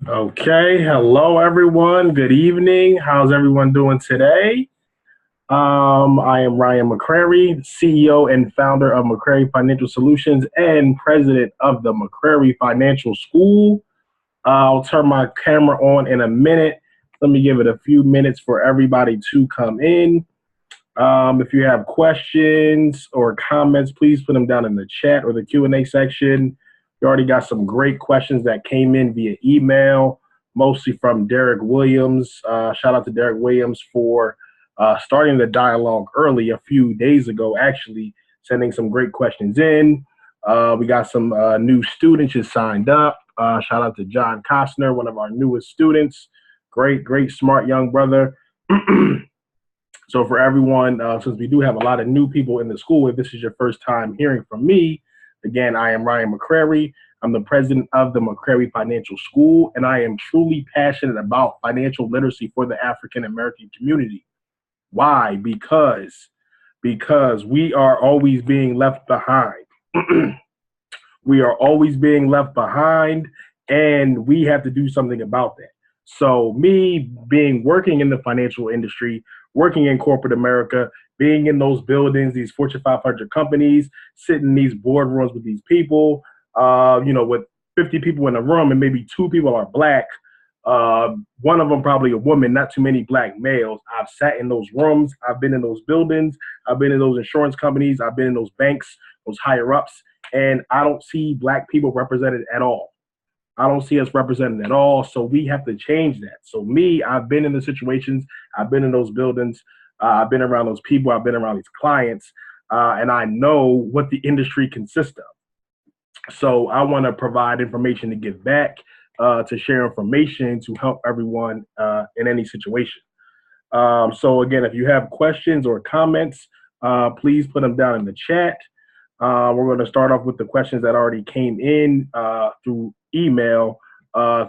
Okay, hello everyone. Good evening. How's everyone doing today? I am Ryan McCrary, CEO and founder of McCrary Financial Solutions and president of the McCrary Financial School. I'll turn my camera on in a minute. Let me give it a few minutes for everybody to come in. If you have questions or comments, please put them down in the chat or the Q&A section. We already got some great questions that came in via email, mostly from Derek Williams. Shout out to Derek Williams for starting the dialogue early a few days ago, actually, sending some great questions in. We got some new students just signed up. Shout out to John Costner, one of our newest students. Great, great, smart young brother. So for everyone, since we do have a lot of new people in the school, if this is your first time hearing from me, again, I am Ryan McCrary. I'm the president of the McCrary Financial School, and I am truly passionate about financial literacy for the African American community. Why? Because we are always being left behind. We are always being left behind, and we have to do something about that. So, me being working in the financial industry, working in corporate America, being in those buildings, these Fortune 500 companies, sitting in these boardrooms with these people, with 50 people in a room and maybe two people are black. One of them probably a woman, not too many black males. I've sat in those rooms. I've been in those buildings. I've been in those insurance companies. I've been in those banks, those higher ups, and I don't see black people represented at all. I don't see us represented at all. So we have to change that. So me, I've been in the situations, I've been in those buildings, I've been around those people, I've been around these clients, and I know what the industry consists of. So I want to provide information to give back, to share information to help everyone in any situation. So again, if you have questions or comments, please put them down in the chat. We're going to start off with the questions that already came in through email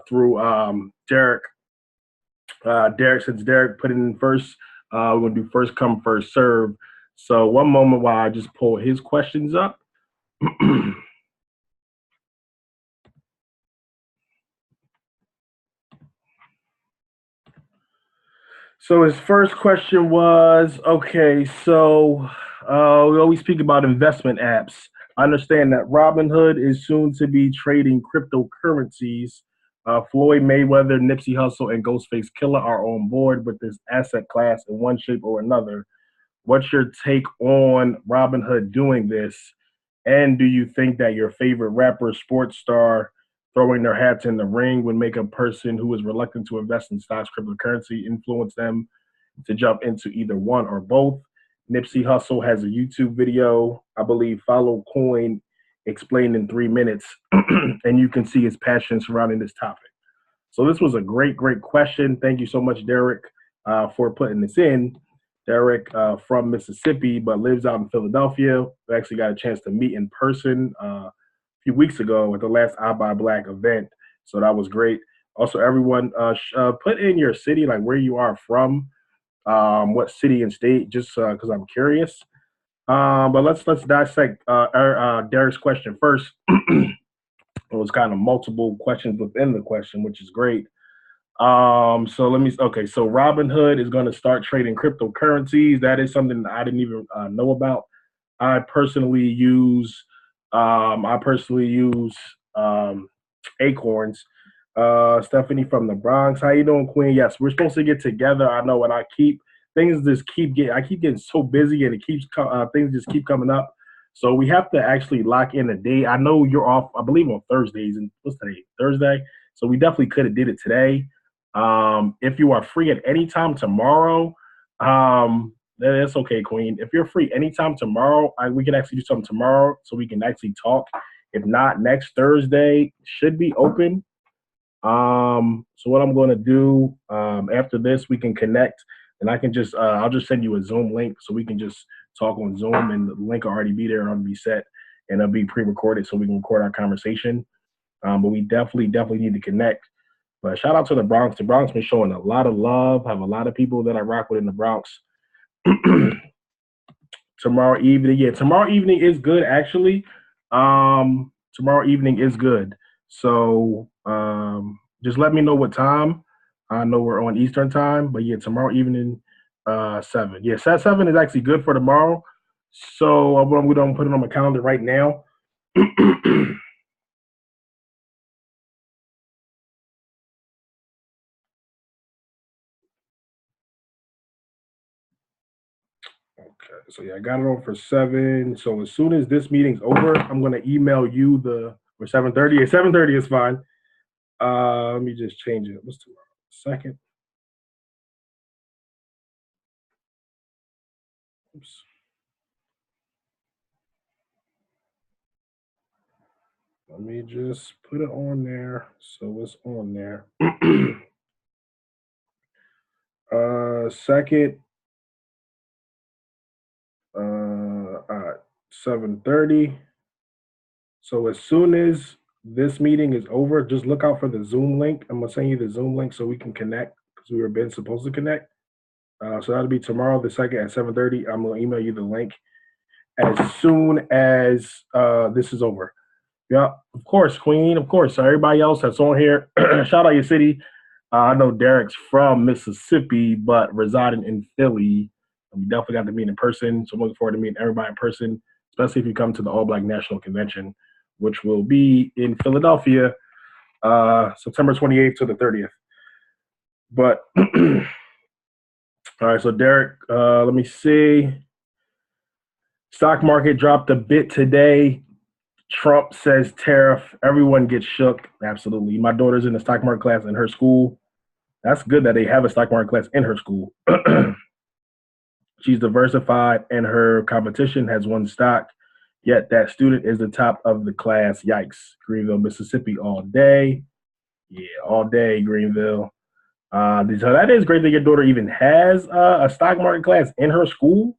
through Derek. Since Derek put it in first, we're going to do first come, first serve. So one moment while I just pull his questions up. So his first question was, okay, so we always speak about investment apps. I understand that Robinhood is soon to be trading cryptocurrencies. Floyd Mayweather, Nipsey Hussle, and Ghostface Killer are on board with this asset class in one shape or another. What's your take on Robinhood doing this? And do you think that your favorite rapper, sports star, throwing their hats in the ring would make a person who is reluctant to invest in stocks, cryptocurrency, influence them to jump into either one or both? Nipsey Hussle has a YouTube video, I believe, Follow Coin, explained in 3 minutes, and you can see his passion surrounding this topic. So this was a great, great question. Thank you so much, Derek, for putting this in. Derek from Mississippi, but lives out in Philadelphia. We actually got a chance to meet in person a few weeks ago at the last I Buy Black event. So that was great. Also, everyone, put in your city, like where you are from, what city and state, just because I'm curious. But let's dissect Derek's question first. It was kind of multiple questions within the question, which is great. So let me. Okay, so Robinhood is going to start trading cryptocurrencies. That is something I didn't even know about. I personally use. I personally use Acorns. Stephanie from the Bronx. How you doing, Queen? Yes, we're supposed to get together. I know, and I keep things just keep getting. I keep getting so busy, and it keeps things just keep coming up. So we have to actually lock in a day. I know you're off. I believe on Thursdays, and what's today? Thursday. So we definitely could have did it today. If you are free at any time tomorrow, then it's okay, Queen. If you're free anytime tomorrow, we can actually do something tomorrow so we can actually talk. If not, next Thursday should be open. So what I'm going to do after this, we can connect, and I can just I'll just send you a Zoom link so we can just talk on Zoom, and the link will already be there and it'll be set, and it'll be pre-recorded so we can record our conversation. But we definitely need to connect. But shout out to the Bronx. The Bronx been showing a lot of love. Have a lot of people that I rock with in the Bronx. Tomorrow evening, yeah, tomorrow evening is good actually. Tomorrow evening is good. So just let me know what time. I know we're on Eastern time, but yeah, tomorrow evening, 7. Yeah, 7 is actually good for tomorrow. So I'm going to put it on my calendar right now. Okay, so yeah, I got it on for 7. So as soon as this meeting's over, I'm gonna email you the for 7:30. Yeah, 7:30 is fine. Let me just change it. What's tomorrow? Second. Oops. Let me just put it on there so it's on there. Second, at 7:30. So as soon as this meeting is over, just look out for the Zoom link. I'm gonna send you the Zoom link so we can connect because we were been supposed to connect. So that'll be tomorrow, the second at 7:30. I'm gonna email you the link as soon as this is over. Yeah, of course, Queen. Of course. So everybody else that's on here, shout out your city. I know Derek's from Mississippi, but residing in Philly. We definitely got to meet in person. So I'm looking forward to meeting everybody in person, especially if you come to the All Black National Convention, which will be in Philadelphia, September 28th to the 30th. But all right, so Derek, let me see. Stock market dropped a bit today. Trump says tariff. Everyone gets shook. Absolutely. My daughter's in the stock market class in her school. That's good that they have a stock market class in her school. She's diversified and her competition has one stock. Yet that student is the top of the class. Yikes. Greenville, Mississippi all day. Yeah, all day, Greenville. So that is great that your daughter even has a stock market class in her school.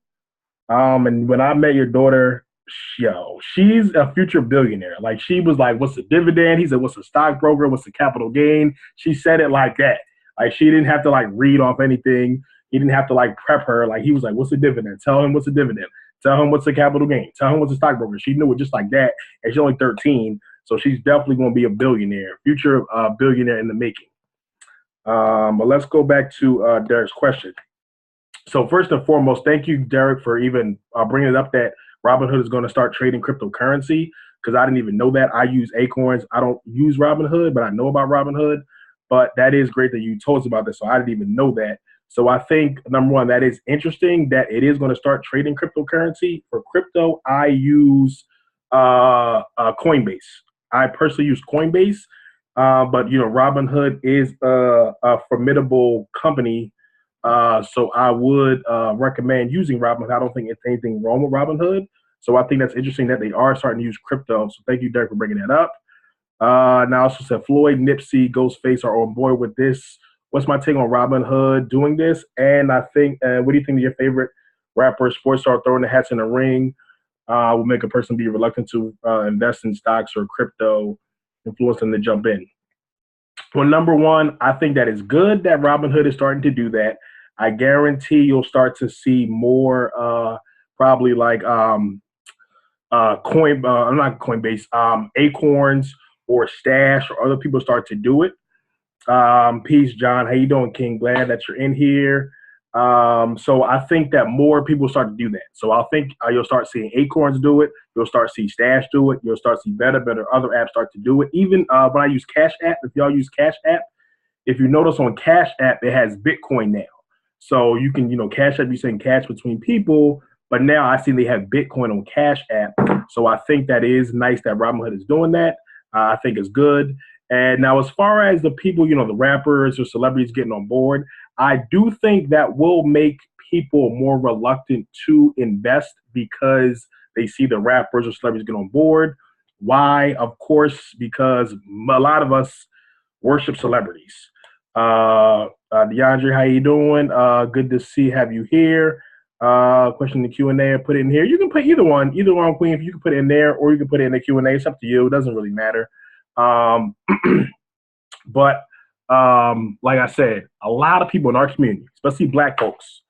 And when I met your daughter, she's a future billionaire. Like she was like, "What's the dividend?" He said, "What's the stockbroker? What's the capital gain?" She said it like that. Like she didn't have to like read off anything. He didn't have to like prep her. Like he was like, "What's the dividend?" Tell him what's the dividend. Tell him what's the capital gain. Tell him what's the stockbroker. She knew it just like that, and she's only 13, so she's definitely going to be a billionaire, future billionaire in the making. But let's go back to Derek's question. So first and foremost, thank you, Derek, for even bringing it up that Robinhood is going to start trading cryptocurrency because I didn't even know that. I use Acorns. I don't use Robinhood, but I know about Robinhood. But that is great that you told us about this. So I didn't even know that. So I think number one, that is interesting that it is going to start trading cryptocurrency. For crypto, I use Coinbase. I personally use Coinbase, but you know, Robinhood is a formidable company, so I would recommend using Robinhood. I don't think it's anything wrong with Robinhood. So I think that's interesting that they are starting to use crypto. So thank you, Derek, for bringing that up. Now, I also said Floyd, Nipsey, Ghostface are on board with this. What's my take on Robinhood doing this? And I think, what do you think of your favorite rapper, sports star throwing the hats in the ring will make a person be reluctant to invest in stocks or crypto, influence them to jump in? Well, number one, I think that it's good that Robinhood is starting to do that. I guarantee you'll start to see more, probably like not Coinbase, Acorns or Stash or other people start to do it. Peace, John. How you doing, King? Glad that you're in here. So I think that more people start to do that. So I think you'll start seeing Acorns do it. You'll start to see Stash do it. You'll start to see better other apps start to do it. Even when I use Cash App, if y'all use Cash App, if you notice on Cash App, it has Bitcoin now. So you can, Cash App, you send cash between people, but now I see they have Bitcoin on Cash App. So I think that is nice that Robinhood is doing that. I think it's good. And now, as far as the people, the rappers or celebrities getting on board, I do think that will make people more reluctant to invest because they see the rappers or celebrities get on board. Why? Of course, because a lot of us worship celebrities. DeAndre, how you doing? Good to have you here. Question in the Q&A, put it in here. You can put either one, Queen. If you can put it in there, or you can put it in the Q&A. It's up to you. It doesn't really matter. But like I said, a lot of people in our community, especially Black folks,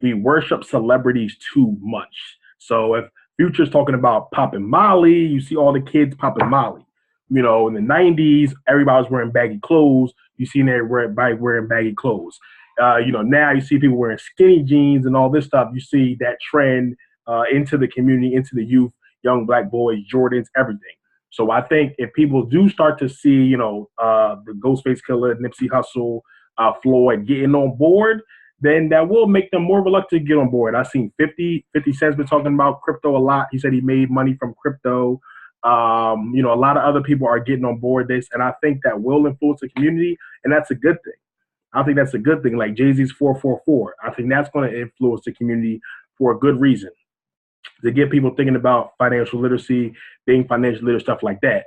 we worship celebrities too much. So if Future's talking about popping Molly, you see all the kids popping Molly. you know, in the 90s, everybody was wearing baggy clothes. You see everybody wearing baggy clothes. You know, now you see people wearing skinny jeans and all this stuff. You see that trend into the community, into the youth, young black boys, Jordans, everything. So I think if people do start to see, you know, the Ghostface Killer, Nipsey Hussle, Floyd getting on board, then that will make them more reluctant to get on board. I've seen 50 Cent's been talking about crypto a lot. He said he made money from crypto. You know, a lot of other people are getting on board this, and I think that will influence the community, and that's a good thing. I think that's a good thing. Like Jay-Z's 444, I think that's going to influence the community for a good reason, to get people thinking about financial literacy, being financially literate, stuff like that.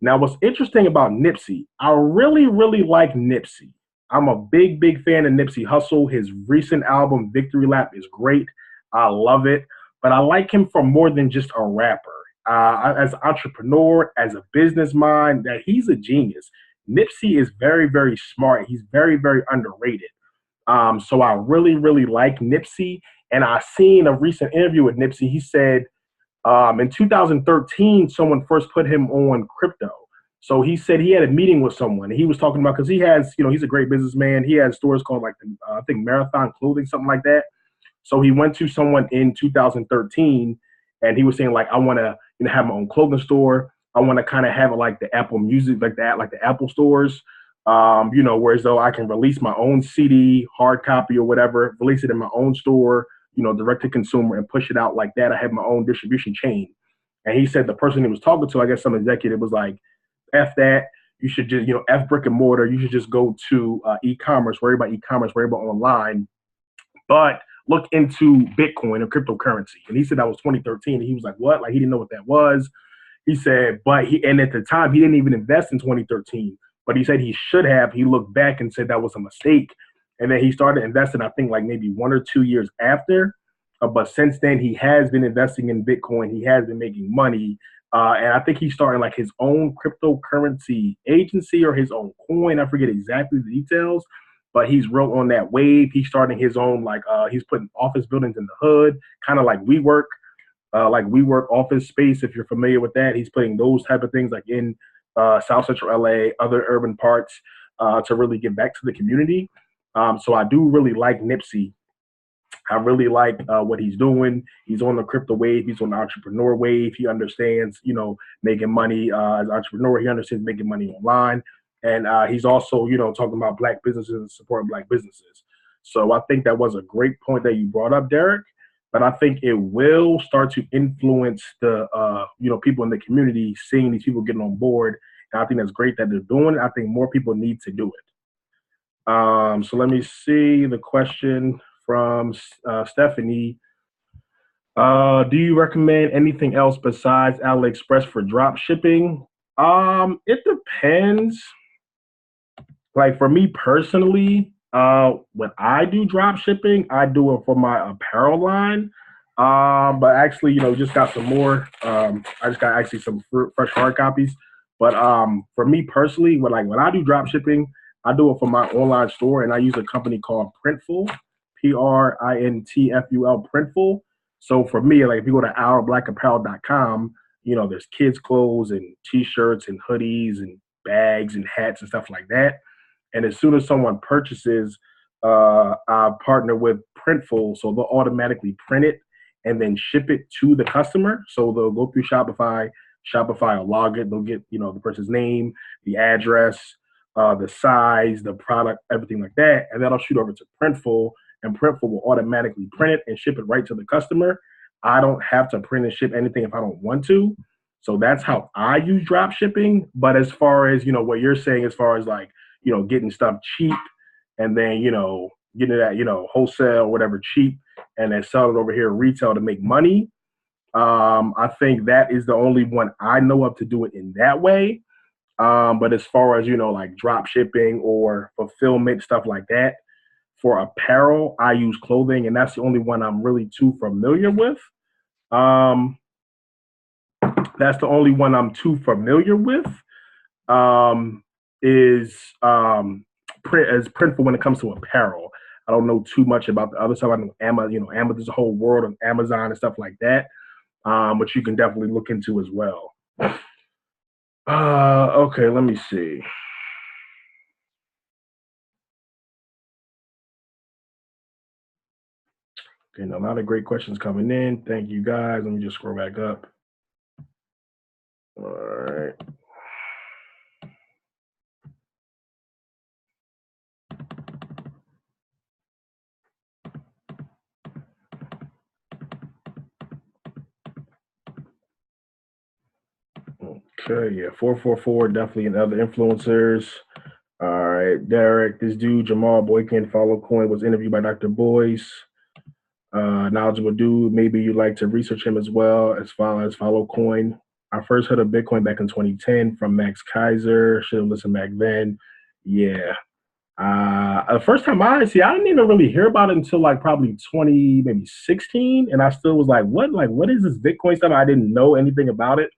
Now, what's interesting about Nipsey, I really, really like Nipsey. I'm a big fan of Nipsey Hussle. His recent album, Victory Lap, is great. I love it. But I like him for more than just a rapper. As an entrepreneur, as a business mind, that he's a genius. Nipsey is very smart. He's very underrated. So I really, really like Nipsey. And I seen a recent interview with Nipsey. He said in 2013, someone first put him on crypto. So he said he had a meeting with someone. He was talking about, because he has, you know, he's a great businessman. He has stores called like, I think Marathon Clothing, something like that. So he went to someone in 2013, and he was saying like, I want to, you know, have my own clothing store. I want to kind of have it like the Apple Music, like that, like the Apple stores. You know, whereas though I can release my own CD, hard copy or whatever, release it in my own store, you know, direct to consumer and push it out like that. I have my own distribution chain. And he said the person he was talking to, I guess some executive, was like, F that. You should just, you know, F brick and mortar. You should just go to e-commerce, worry about e-commerce, worry about online, but look into Bitcoin or cryptocurrency. And he said that was 2013. And he was like, what? Like he didn't know what that was. He said, and at the time, he didn't even invest in 2013, but he said he should have. He looked back and said that was a mistake. And then he started investing, I think, like maybe 1 or 2 years after. But since then, he has been investing in Bitcoin. He has been making money. And I think he's starting like his own cryptocurrency agency or his own coin. I forget exactly the details, but he's real on that wave. He's starting his own, like, he's putting office buildings in the hood, kind of like WeWork office space, if you're familiar with that. He's putting those type of things like in South Central LA, other urban parts, to really give back to the community. So I do really like Nipsey. I really like what he's doing. He's on the crypto wave. He's on the entrepreneur wave. He understands, you know, making money as an entrepreneur. He understands making money online. And he's also, you know, talking about black businesses and supporting black businesses. So I think that was a great point that you brought up, Derek. But I think it will start to influence the, you know, people in the community, seeing these people getting on board. And I think that's great that they're doing it. I think more people need to do it. So let me see the question from Stephanie. Do you recommend anything else besides AliExpress for drop shipping? It depends. Like for me personally, when I do drop shipping, I do it for my apparel line. But actually, you know, just got some more. I just got actually some fresh hard copies. But for me personally, when I do drop shipping, I do it for my online store, and I use a company called Printful, Printful, Printful. So for me, like if you go to ourblackapparel.com, you know, there's kids' clothes and T-shirts and hoodies and bags and hats and stuff like that. And as soon as someone purchases, I partner with Printful, so they'll automatically print it and then ship it to the customer. So they'll go through Shopify. Shopify will log it. They'll get, you know, the person's name, the address, the size, the product, everything like that, and that'll shoot over to Printful, and Printful will automatically print it and ship it right to the customer. I don't have to print and ship anything if I don't want to. So that's how I use drop shipping. But as far as, you know, what you're saying, as far as like, you know, getting stuff cheap and then, you know, getting it at, you know, wholesale, whatever, cheap, and then sell it over here retail to make money. I think that is the only one I know of to do it in that way. But as far as, you know, like drop shipping or fulfillment, stuff like that, for apparel, I use clothing, and that's the only one I'm really too familiar with. Um, that's the only one I'm too familiar with. Is Printful when it comes to apparel. I don't know too much about the other stuff. I know Amazon, you know, Amazon, there's a whole world of Amazon and stuff like that, which you can definitely look into as well. Okay, let me see. Okay, a lot of great questions coming in. Thank you guys. Let me just scroll back up. All right. Okay, yeah, 444, definitely another influencers. All right, Derek, this dude, Jamal Boykin, follow coin, was interviewed by Dr. Boyce. Knowledgeable dude. Maybe you like to research him as well, as far as follow coin. I first heard of Bitcoin back in 2010 from Max Kaiser. Should have listened back then. Yeah. The first time I didn't even really hear about it until like probably 20, maybe 16. And I still was like, what? Like, what is this Bitcoin stuff? I didn't know anything about it.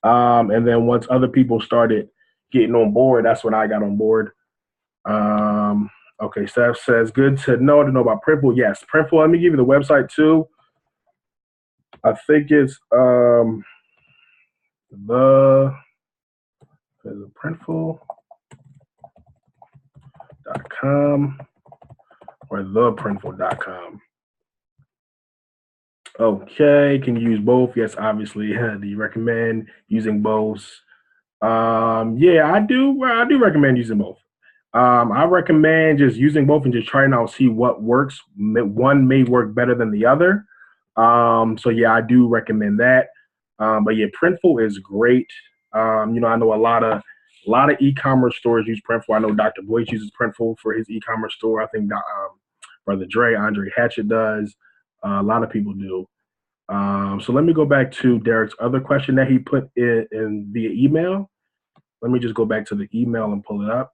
And then once other people started getting on board, that's when I got on board. Okay, Steph says, good to know about Printful. Yes, Printful. Let me give you the website too. I think it's the printful.com or theprintful.com. Okay, can you use both? Yes, obviously. Do you recommend using both? Yeah, I do. I do recommend using both. I recommend just using both and just trying out see what works. One may work better than the other. So yeah, I do recommend that. But yeah, Printful is great. I know a lot of e-commerce stores use Printful. I know Dr. Boyce uses Printful for his e-commerce store. I think Brother Andre Hatchett does. A lot of people do. So let me go back to Derek's other question that he put in via email. Let me just go back to the email and pull it up.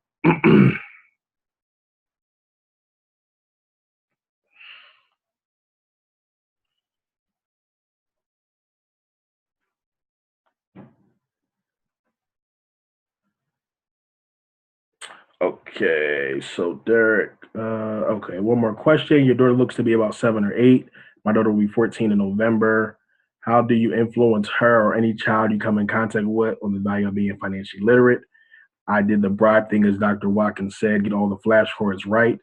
Okay, so Derek, okay, one more question. Your daughter looks to be about 7 or 8. My daughter will be 14 in November. How do you influence her or any child you come in contact with on the value of being financially literate? I did the bribe thing, as Dr. Watkins said, get all the flashcards right,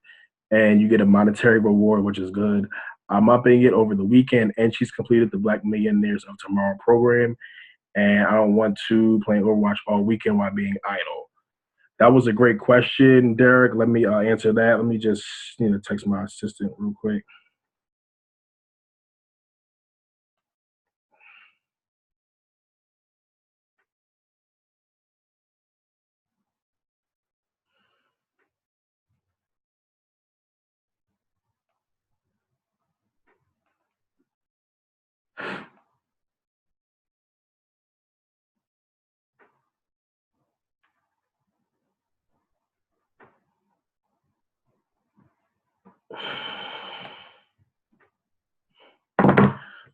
and you get a monetary reward, which is good. I'm upping it over the weekend, and she's completed the Black Millionaires of Tomorrow program, and I don't want to play Overwatch all weekend while being idle. That was a great question, Derek. Let me answer that. Let me just text my assistant real quick.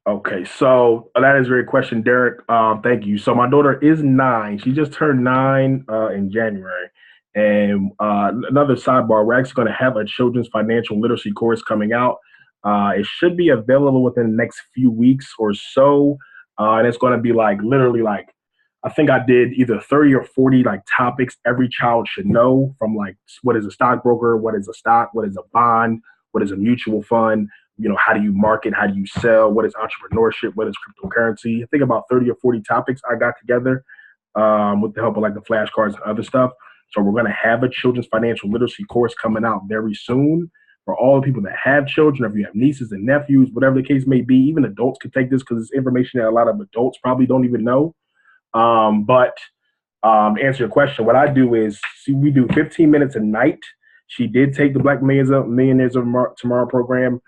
Okay, so that is a great question, Derek. Thank you. So my daughter is 9. She just turned 9 in January. And another sidebar, we're actually going to have a children's financial literacy course coming out. It should be available within the next few weeks or so. And it's going to be like literally like I think I did either 30 or 40 like topics every child should know, from like what is a stockbroker, what is a stock, what is a bond, what is a mutual fund, how do you market, how do you sell, what is entrepreneurship, what is cryptocurrency. I think about 30 or 40 topics I got together with the help of like the flashcards and other stuff. So we're going to have a children's financial literacy course coming out very soon for all the people that have children, if you have nieces and nephews, whatever the case may be. Even adults could take this because it's information that a lot of adults probably don't even know. But answer your question, what I do is we do 15 minutes a night. She did take the Black Millionaires of Tomorrow program.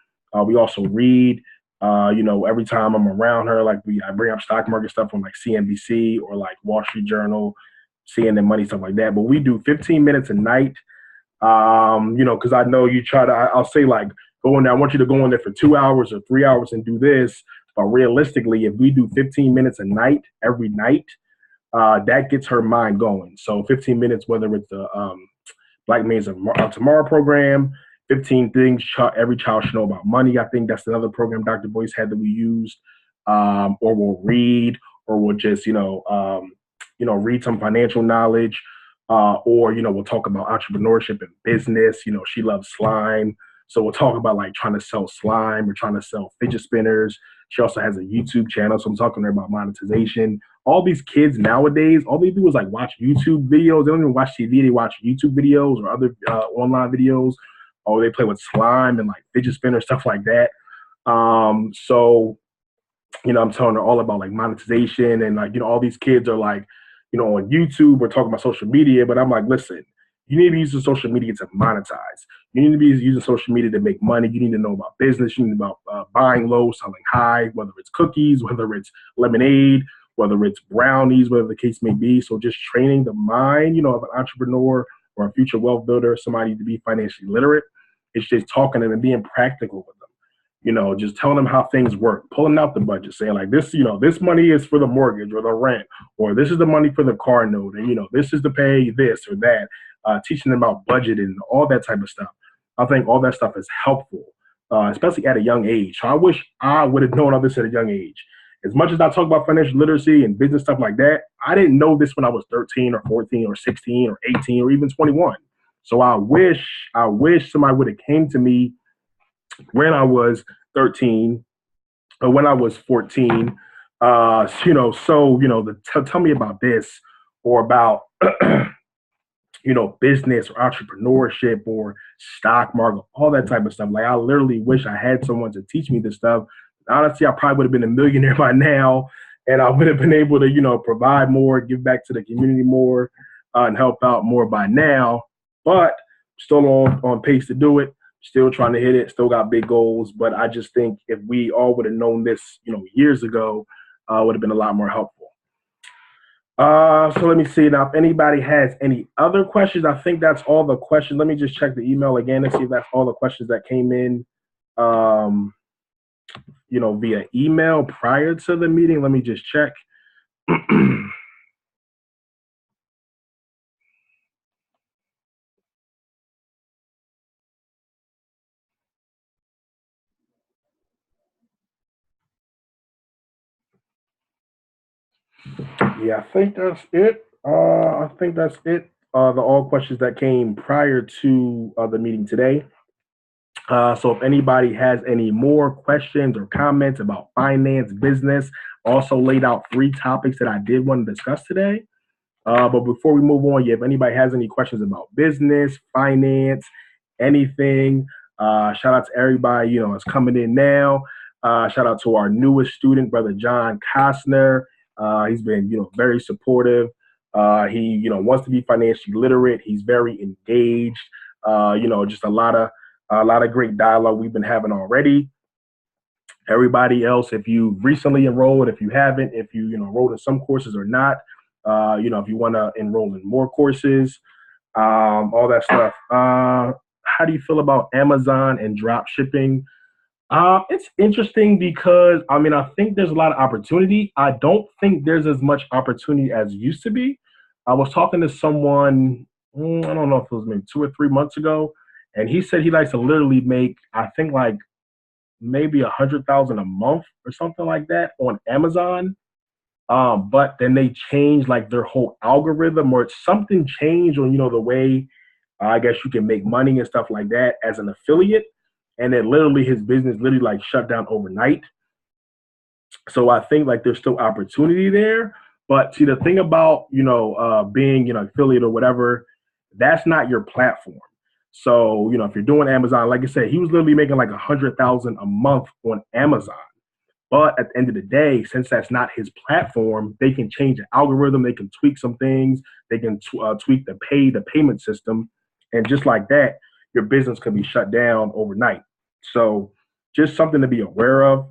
We also read. Every time I'm around her, like I bring up stock market stuff from like CNBC or like Wall Street Journal, CNN Money, stuff like that. But we do 15 minutes a night. Because I know you try to. I'll say like go in there. I want you to go in there for 2 hours or 3 hours and do this. But realistically, if we do 15 minutes a night every night, that gets her mind going. So 15 minutes, whether it's the Black Millionaires of Tomorrow program, 15 things every child should know about money. I think that's another program Dr. Boyce had that we used, or we'll read, or we'll just, read some financial knowledge, or we'll talk about entrepreneurship and business. She loves slime, so we'll talk about like trying to sell slime or trying to sell fidget spinners. She also has a YouTube channel, so I'm talking to her about monetization. All these kids nowadays, all they do is like watch YouTube videos. They don't even watch TV. They watch YouTube videos or other online videos, or they play with slime and like fidget spinner stuff like that. So I'm telling her all about like monetization and like, all these kids are like, on YouTube, we're talking about social media, but I'm like, listen, you need to be using social media to monetize. You need to be using social media to make money. You need to know about business. You need to know about buying low, selling high, whether it's cookies, whether it's lemonade, whether it's brownies, whatever the case may be. So just training the mind, of an entrepreneur or a future wealth builder, somebody to be financially literate. It's just talking to them and being practical with them. Just telling them how things work, pulling out the budget, saying like this, this money is for the mortgage or the rent, or this is the money for the car note, and this is to pay this or that. Teaching them about budgeting and all that type of stuff. I think all that stuff is helpful, especially at a young age. So I wish I would have known all this at a young age. As much as I talk about financial literacy and business stuff like that, I didn't know this when I was 13 or 14 or 16 or 18 or even 21. So I wish somebody would have came to me when I was 13 or when I was 14, tell me about this or about, business or entrepreneurship or stock market, all that type of stuff. Like I literally wish I had someone to teach me this stuff. Honestly, I probably would have been a millionaire by now, and I would have been able to, provide more, give back to the community more, and help out more by now. But still on pace to do it. Still trying to hit it. Still got big goals. But I just think if we all would have known this, years ago, would have been a lot more helpful. So let me see now if anybody has any other questions. I think that's all the questions. Let me just check the email again and see if that's all the questions that came in, via email prior to the meeting. Let me just check. Yeah, I think that's it. I think that's it. The all questions that came prior to the meeting today. So if anybody has any more questions or comments about finance, business, also laid out 3 topics that I did want to discuss today. But before we move on, if anybody has any questions about business, finance, anything, shout out to everybody, that's coming in now. Shout out to our newest student, Brother John Costner. He's been, very supportive. He, wants to be financially literate. He's very engaged. Just a lot of great dialogue we've been having already. Everybody else, if you recently enrolled, if you haven't, if you enrolled in some courses or not, if you want to enroll in more courses, all that stuff. How do you feel about Amazon and drop shipping? It's interesting because I think there's a lot of opportunity. I don't think there's as much opportunity as used to be. I was talking to someone, I don't know if it was maybe 2 or 3 months ago, and he said he likes to literally make, I think like maybe 100,000 a month or something like that on Amazon. But then they changed like their whole algorithm, or something changed on the way I guess you can make money and stuff like that as an affiliate, and then literally his business literally like shut down overnight. So I think like there's still opportunity there, but see the thing about being affiliate or whatever, that's not your platform. So if you're doing Amazon, like I said, he was literally making like 100,000 a month on Amazon. But at the end of the day, since that's not his platform, they can change the algorithm. They can tweak some things. They can tweak the payment system, and just like that, your business could be shut down overnight. So just something to be aware of.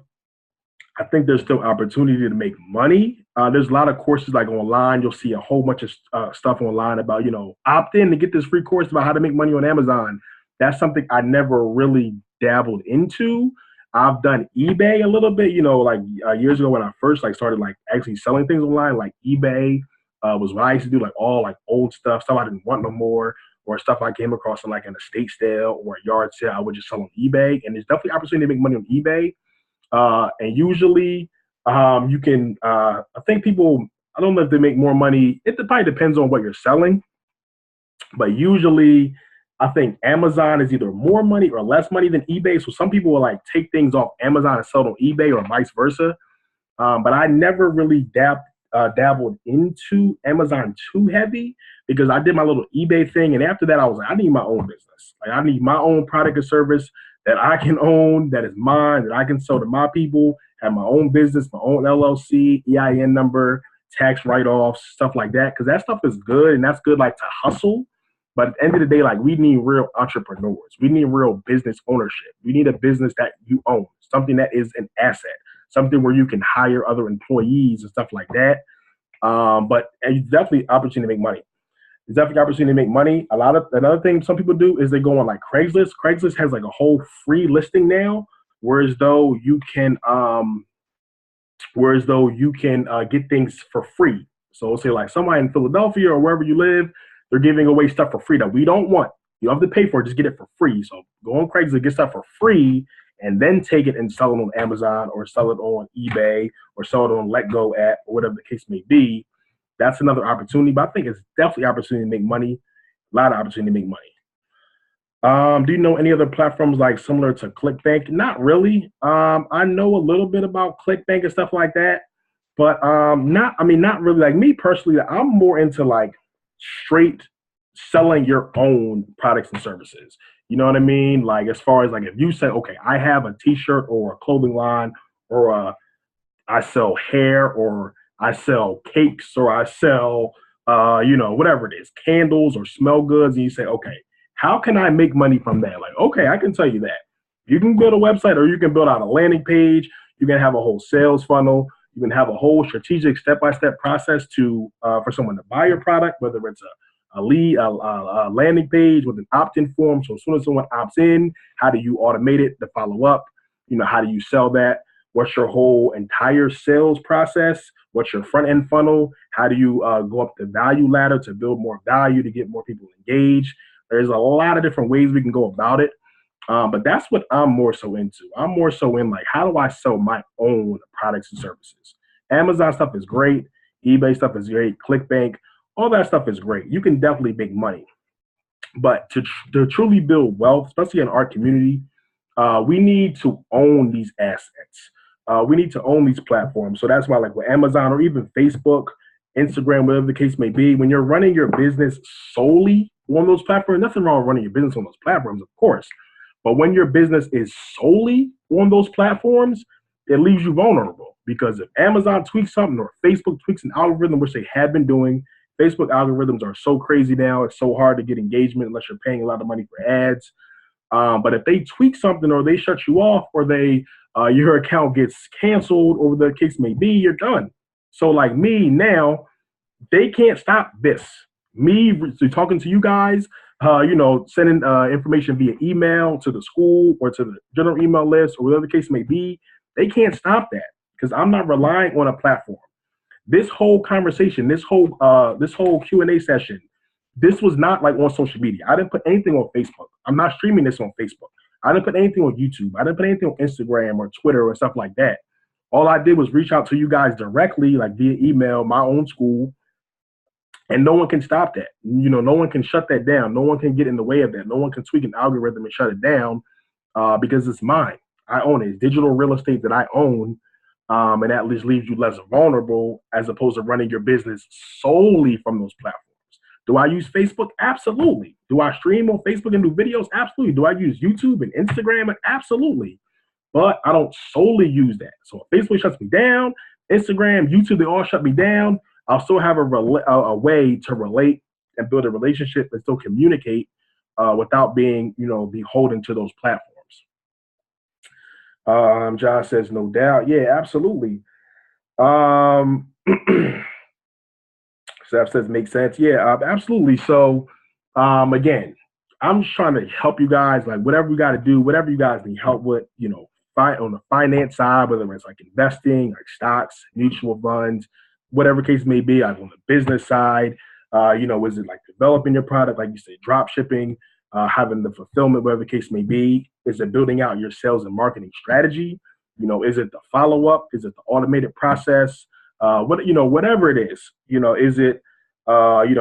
I think there's still opportunity to make money. There's a lot of courses like online. You'll see a whole bunch of stuff online about, opt in to get this free course about how to make money on Amazon. That's something I never really dabbled into. I've done eBay a little bit, years ago when I first started actually selling things online. Like eBay was what I used to do, like all like old stuff I didn't want no more, or stuff I came across in like an estate sale or a yard sale. I would just sell on eBay, and there's definitely opportunity to make money on eBay. And usually you can, I think people I don't know if they make more money. It probably depends on what you're selling, but usually I think Amazon is either more money or less money than eBay. So some people will like take things off Amazon and sell it on eBay or vice versa. But I never really dabbled into Amazon too heavy because I did my little eBay thing, and after that, I was like, I need my own business. Like I need my own product or service that I can own, that is mine, that I can sell to my people, have my own business, my own LLC, EIN number, tax write-offs, stuff like that. Because that stuff is good, and that's good like to hustle. But at the end of the day, like we need real entrepreneurs. We need real business ownership. We need a business that you own, something that is an asset, something where you can hire other employees and stuff like that. But it's definitely opportunity to make money. It's definitely opportunity to make money. Another thing some people do is they go on like Craigslist. Craigslist has like a whole free listing now, whereas though you can get things for free. So say like somebody in Philadelphia or wherever you live, they're giving away stuff for free that we don't want. You don't have to pay for it, just get it for free. So go on Craigslist, get stuff for free, and then take it and sell it on Amazon or sell it on eBay or sell it on LetGo app or whatever the case may be. That's another opportunity, but I think it's definitely opportunity to make money. A lot of opportunity to make money. Do you know any other platforms like similar to ClickBank? Not really. I know a little bit about ClickBank and stuff like that, but not really. Like me personally, I'm more into like straight selling your own products and services. You know what I mean? Like as far as like if you say, okay, I have a T-shirt or a clothing line, or I sell hair, or I sell cakes, or I sell whatever it is, candles or smell goods, and you say, okay, how can I make money from that? Like, okay, I can tell you that. You can build a website or you can build out a landing page. You can have a whole sales funnel. You can have a whole strategic step-by-step process to for someone to buy your product, whether it's a lead, a landing page with an opt-in form. So as soon as someone opts in, how do you automate it to follow up? How do you sell that? What's your whole entire sales process? What's your front end funnel? How do you go up the value ladder to build more value to get more people engaged? There's a lot of different ways we can go about it. But that's what I'm more so into. I'm more so in like, how do I sell my own products and services? Amazon stuff is great. eBay stuff is great. ClickBank, all that stuff is great. You can definitely make money. But to truly build wealth, especially in our community, we need to own these assets. We need to own these platforms. So that's why, like with Amazon or even Facebook, Instagram, whatever the case may be, when you're running your business solely on those platforms, nothing wrong with running your business on those platforms, of course. But when your business is solely on those platforms, it leaves you vulnerable because if Amazon tweaks something or Facebook tweaks an algorithm, which they have been doing, Facebook algorithms are so crazy now. It's so hard to get engagement unless you're paying a lot of money for ads. But if they tweak something or they shut you off or your account gets canceled or the case may be, you're done. So like me now, they can't stop this. Me talking to you guys, sending information via email to the school or to the general email list or whatever the case may be, they can't stop that because I'm not relying on a platform. This whole conversation, this whole Q&A session, this was not like on social media. I didn't put anything on Facebook. I'm not streaming this on Facebook. I didn't put anything on YouTube. I didn't put anything on Instagram or Twitter or stuff like that. All I did was reach out to you guys directly, like via email, my own school, and no one can stop that. No one can shut that down. No one can get in the way of that. No one can tweak an algorithm and shut it down because it's mine. I own it. It's digital real estate that I own, and that just leaves you less vulnerable as opposed to running your business solely from those platforms. Do I use Facebook? Absolutely. Do I stream on Facebook and do videos? Absolutely. Do I use YouTube and Instagram? Absolutely. But I don't solely use that. So if Facebook shuts me down, Instagram, YouTube, they all shut me down, I'll still have a way to relate and build a relationship and still communicate without being, beholden to those platforms. John says, no doubt. Yeah, absolutely. Seth says, makes sense. Yeah, absolutely. So, again, I'm just trying to help you guys, like whatever you got to do, whatever you guys need help with, on the finance side, whether it's like investing, like stocks, mutual funds, whatever case may be, like on the business side, is it like developing your product, like you said, drop shipping, having the fulfillment, whatever the case may be? Is it building out your sales and marketing strategy? Is it the follow-up? Is it the automated process? whatever it is, is it,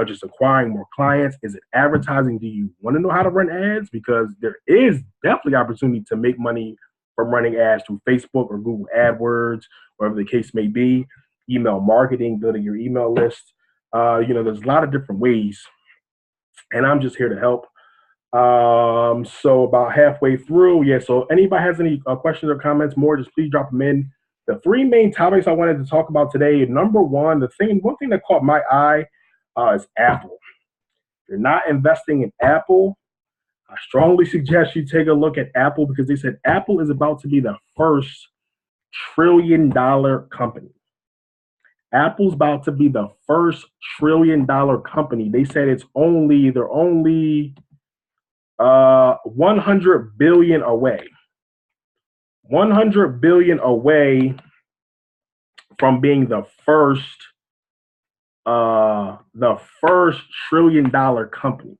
just acquiring more clients? Is it advertising? Do you want to know how to run ads? Because there is definitely opportunity to make money from running ads through Facebook or Google AdWords, whatever the case may be. Email marketing, building your email list. There's a lot of different ways, and I'm just here to help. So about halfway through, yeah. So anybody has any questions or comments more, just please drop them in. The three main topics I wanted to talk about today. Number one, one thing that caught my eye is Apple. If you're not investing in Apple, I strongly suggest you take a look at Apple, because they said Apple is about to be the first trillion-dollar company. Apple's about to be the first trillion-dollar company. They said they're only 100 billion away. 100 billion away from being the first trillion-dollar company.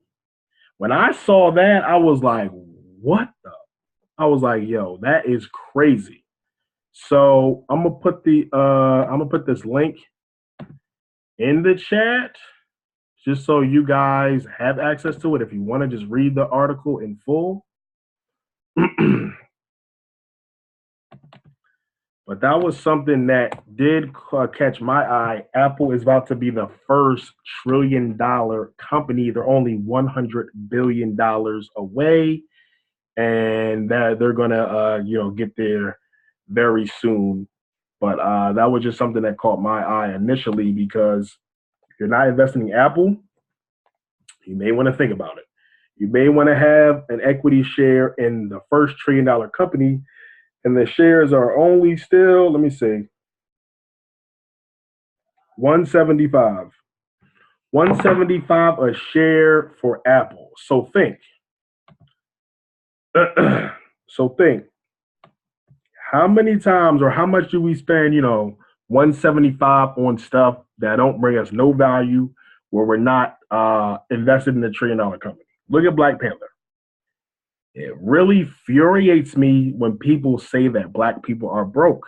When I saw that, I was like, what the? I was like, yo, that is crazy. So I'm gonna put this link in the chat just so you guys have access to it if you want to just read the article in full. But that was something that did catch my eye. Apple is about to be the first trillion-dollar company. They're only $100 billion away, and that they're gonna get there very soon. But that was just something that caught my eye initially, because if you're not investing in Apple, you may want to think about it. You may want to have an equity share in the first trillion-dollar company, and the shares are only still, let me see, 175. 175 a share for Apple. So think. How many times or how much do we spend, 175 on stuff that don't bring us no value, where we're not invested in a trillion-dollar company? Look at Black Panther. It really infuriates me when people say that Black people are broke.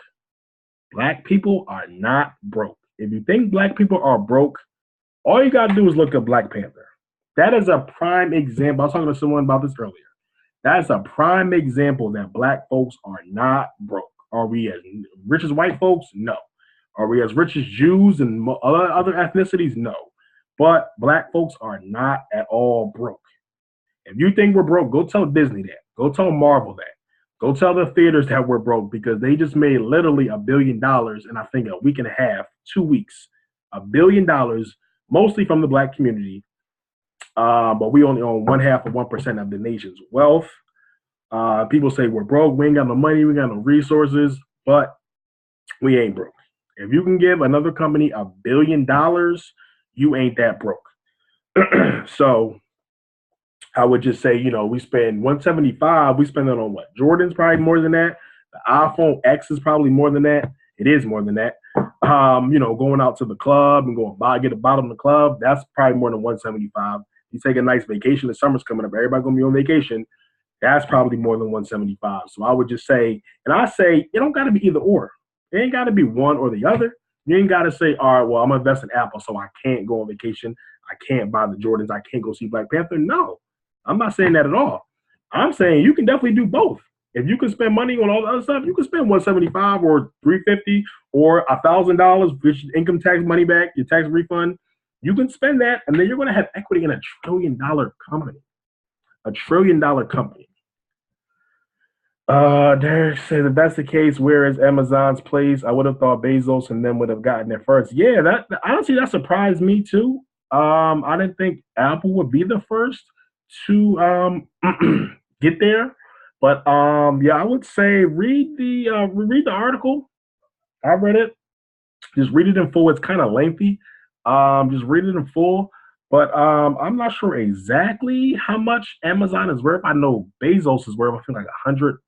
Black people are not broke. If you think Black people are broke, all you got to do is look at Black Panther. That is a prime example. I was talking to someone about this earlier. That's a prime example that Black folks are not broke. Are we as rich as white folks? No. Are we as rich as Jews and other ethnicities? No. But Black folks are not at all broke. If you think we're broke, go tell Disney that. Go tell Marvel that. Go tell the theaters that we're broke, because they just made literally $1 billion in, I think, a week and a half, 2 weeks. $1 billion, mostly from the Black community. But we only own 0.5% of the nation's wealth. People say we're broke. We ain't got no money. We got no resources, but we ain't broke. If you can give another company $1 billion, you ain't that broke. So I would just say, we spend 175. We spend it on what? Jordan's probably more than that. The iPhone X is probably more than that. It is more than that. Going out to the club and get a bottle in the club, that's probably more than 175. You take a nice vacation. The summer's coming up. Everybody gonna be on vacation. That's probably more than 175. So I would just say, and I say, it don't got to be either or. It ain't got to be one or the other. You ain't got to say, all right, well, I'm going to invest in Apple, so I can't go on vacation. I can't buy the Jordans. I can't go see Black Panther. No, I'm not saying that at all. I'm saying you can definitely do both. If you can spend money on all the other stuff, you can spend 175 or 350 or $1,000, which is income tax money back, your tax refund. You can spend that, and then you're going to have equity in $1 trillion company. $1 trillion company. Derek said, if that's the case, where is Amazon's place? I would have thought Bezos and them would have gotten there first. Yeah, that honestly, that surprised me too. I didn't think Apple would be the first to get there. But yeah, I would say read the article. I read it. Just read it in full. It's kind of lengthy. Just read it in full. But I'm not sure exactly how much Amazon is worth. I know Bezos is worth, I think, like 100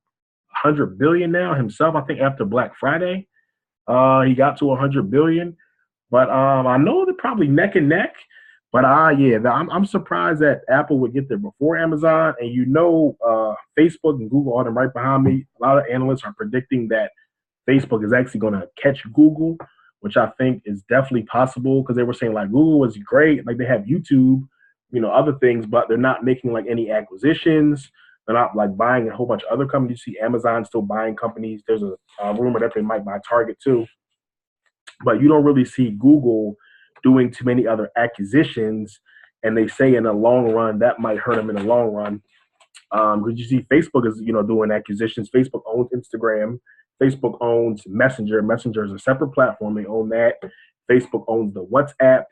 billion now himself. I think after Black Friday, he got to 100 billion. But I know they're probably neck and neck. But yeah, I'm surprised that Apple would get there before Amazon. And Facebook and Google are them right behind me. A lot of analysts are predicting that Facebook is actually going to catch Google which I think is definitely possible because they were saying like Google was great, like they have YouTube, other things, but they're not making like any acquisitions. They're not like buying a whole bunch of other companies. You see Amazon still buying companies. There's a rumor that they might buy Target too, but you don't really see Google doing too many other acquisitions. And they say in the long run that might hurt them in the long run because you see Facebook is doing acquisitions. Facebook owns Instagram. Facebook owns Messenger. Messenger is a separate platform. They own that. Facebook owns the WhatsApp.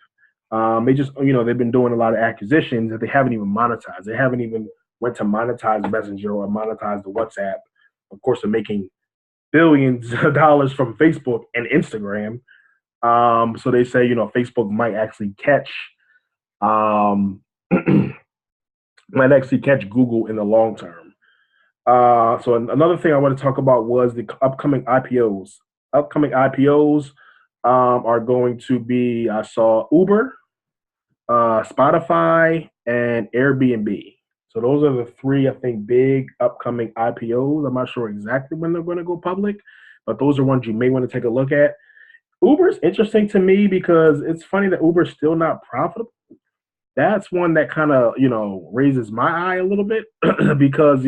They just they've been doing a lot of acquisitions that they haven't even monetized. They haven't even went to monetize Messenger or monetize the WhatsApp. Of course, they're making billions of dollars from Facebook and Instagram. So they say Facebook might actually catch um, might actually catch Google in the long term. So another thing I want to talk about was the upcoming IPOs. Upcoming IPOs are going to be, I saw Uber, Spotify, and Airbnb. So those are the three, I think, big upcoming IPOs. I'm not sure exactly when they're going to go public, but those are ones you may want to take a look at. Uber's interesting to me because it's funny that Uber's still not profitable. That's one that kind of, raises my eye a little bit because,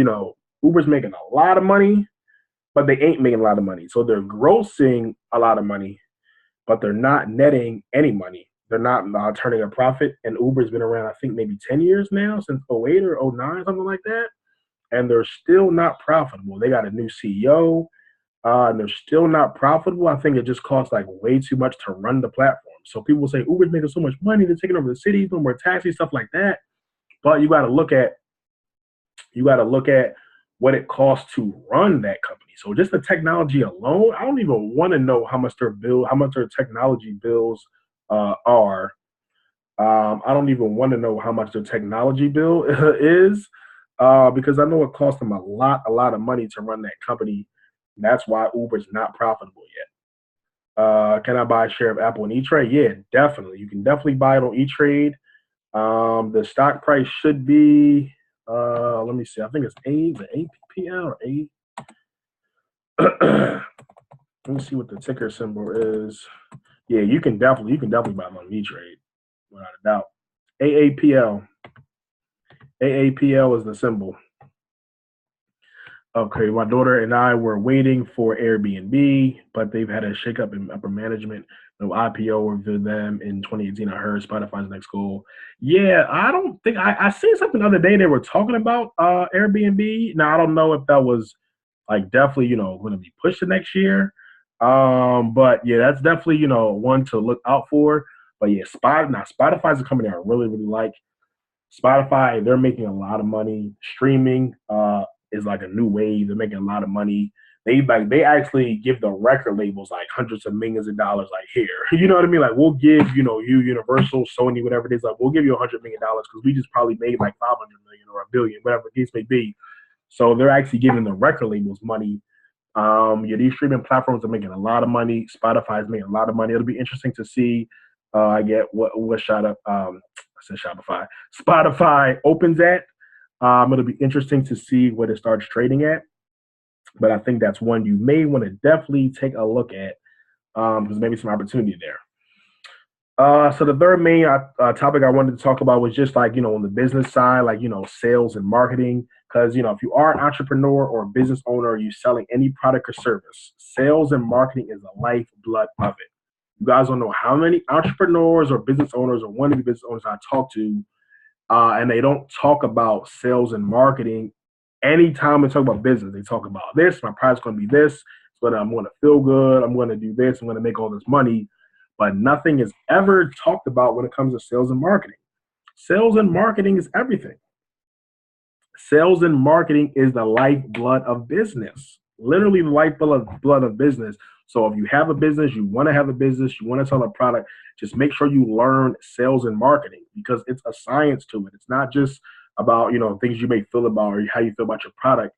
Uber's making a lot of money, but they ain't making a lot of money. So they're grossing a lot of money, but they're not netting any money. They're not turning a profit. And Uber's been around, I think, maybe 10 years now, since '08 or '09, something like that. And they're still not profitable. They got a new CEO, and they're still not profitable. I think it just costs like way too much to run the platform. So people say Uber's making so much money, they're taking over the cities, no more taxis, stuff like that. But you got to look at what it costs to run that company. So just the technology alone, I don't even want to know how much their technology bills are. I don't even want to know how much their technology bill is because I know it costs them a lot of money to run that company. That's why Uber's not profitable yet. Can I buy a share of Apple and E-Trade? Yeah, definitely. You can definitely buy it on E-Trade. The stock price should be, let me see. I think it's APL or A. Let me see what the ticker symbol is. Yeah, you can definitely buy them on E-Trade, without a doubt. AAPL. AAPL is the symbol. Okay, my daughter and I were waiting for Airbnb, but they've had a shakeup in upper management. No IPO for them in 2018. I heard Spotify's next goal. Yeah, I don't think I seen something the other day. They were talking about Airbnb. Now I don't know if that was like definitely going to be pushed to next year. But yeah, that's definitely one to look out for. But yeah, Spotify's a company I really like. Spotify, they're making a lot of money. Streaming is like a new wave. They're making a lot of money. They actually give the record labels like hundreds of millions of dollars. Like here, you know what I mean? Like we'll give you Universal, Sony, whatever it is. Like we'll give you $100 million because we just probably made like 500 million or a billion, whatever the case may be. So they're actually giving the record labels money. Yeah, these streaming platforms are making a lot of money. Spotify is making a lot of money. It'll be interesting to see. I get what I said Shopify. Spotify opens at. It'll be interesting to see what it starts trading at. But I think that's one you may want to definitely take a look at because maybe some opportunity there. So the third main topic I wanted to talk about was just like, on the business side, like, sales and marketing. Because, if you are an entrepreneur or a business owner, you're selling any product or service, sales and marketing is the lifeblood of it. You guys don't know how many entrepreneurs or business owners or wannabe business owners I talk to, and they don't talk about sales and marketing. Anytime they talk about business, they talk about this. My product's going to be this. I'm going to feel good. I'm going to do this. I'm going to make all this money. But nothing is ever talked about when it comes to sales and marketing. Sales and marketing is everything. Sales and marketing is the lifeblood of business. Literally the lifeblood of business. So if you have a business, you want to have a business, you want to sell a product, just make sure you learn sales and marketing because it's a science to it. It's not just about, things you may feel about or how you feel about your product.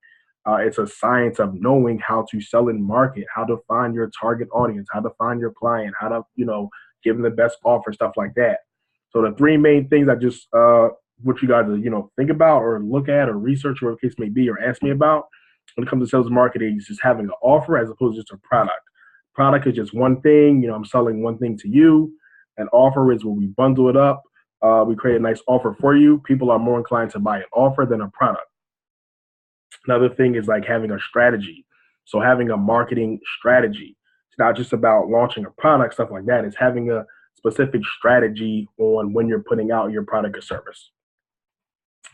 It's a science of knowing how to sell and market, how to find your target audience, how to find your client, how to, give them the best offer, stuff like that. So the three main things I just what you guys think about or look at or research, or the case may be, or ask me about when it comes to sales and marketing is just having an offer as opposed to just a product. Product is just one thing. I'm selling one thing to you. An offer is when we bundle it up. We create a nice offer for you. People are more inclined to buy an offer than a product. Another thing is like having a strategy. So having a marketing strategy. It's not just about launching a product, stuff like that. It's having a specific strategy on when you're putting out your product or service.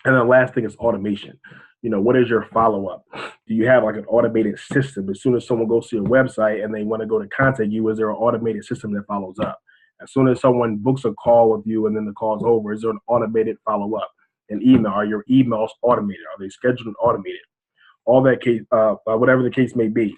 And the last thing is automation. What is your follow up? Do you have like an automated system? As soon as someone goes to your website and they want to go to contact you, is there an automated system that follows up? As soon as someone books a call with you and then the call's over, is there an automated follow up? An email? Are your emails automated? Are they scheduled and automated? All that case, whatever the case may be.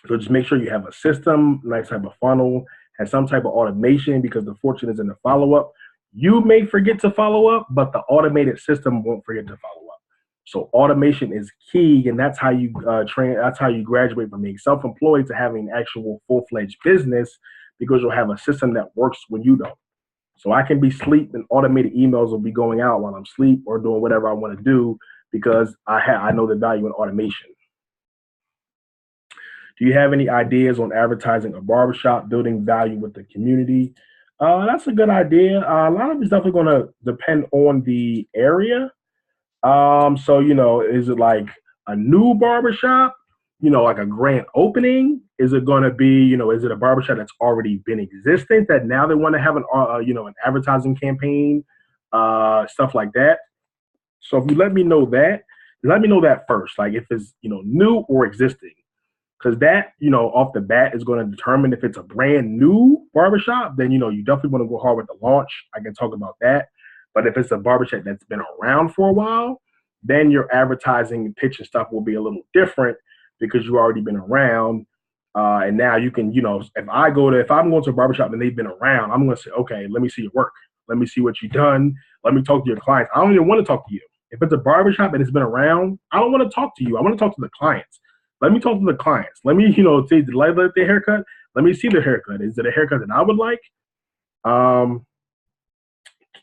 So just make sure you have a system, nice type of funnel, has some type of automation, because the fortune is in the follow up. You may forget to follow up, but the automated system won't forget to follow up. So automation is key, and that's how you train. That's how you graduate from being self-employed to having an actual full-fledged business, because you'll have a system that works when you don't. So I can be asleep and automated emails will be going out while I'm asleep or doing whatever I want to do, because I know the value in automation. Do you have any ideas on advertising a barbershop, building value with the community? That's a good idea. A lot of it's definitely going to depend on the area. So, is it like a new barbershop, like a grand opening? Is it going to be, is it a barbershop that's already been existent that now they want to have an advertising campaign, stuff like that? So if you let me know that first, like if it's, new or existing, because that, off the bat is going to determine if it's a brand new barbershop, then, you definitely want to go hard with the launch. I can talk about that. But if it's a barbershop that's been around for a while, then your advertising pitch and stuff will be a little different, because you've already been around. And now you can, if I'm going to a barbershop and they've been around, I'm going to say, okay, let me see your work. Let me see what you've done. Let me talk to your clients. I don't even want to talk to you. If it's a barbershop and it's been around, I don't want to talk to you. I want to talk to the clients. Let me talk to the clients. Let me, see, did I like their haircut? Let me see their haircut. Is it a haircut that I would like?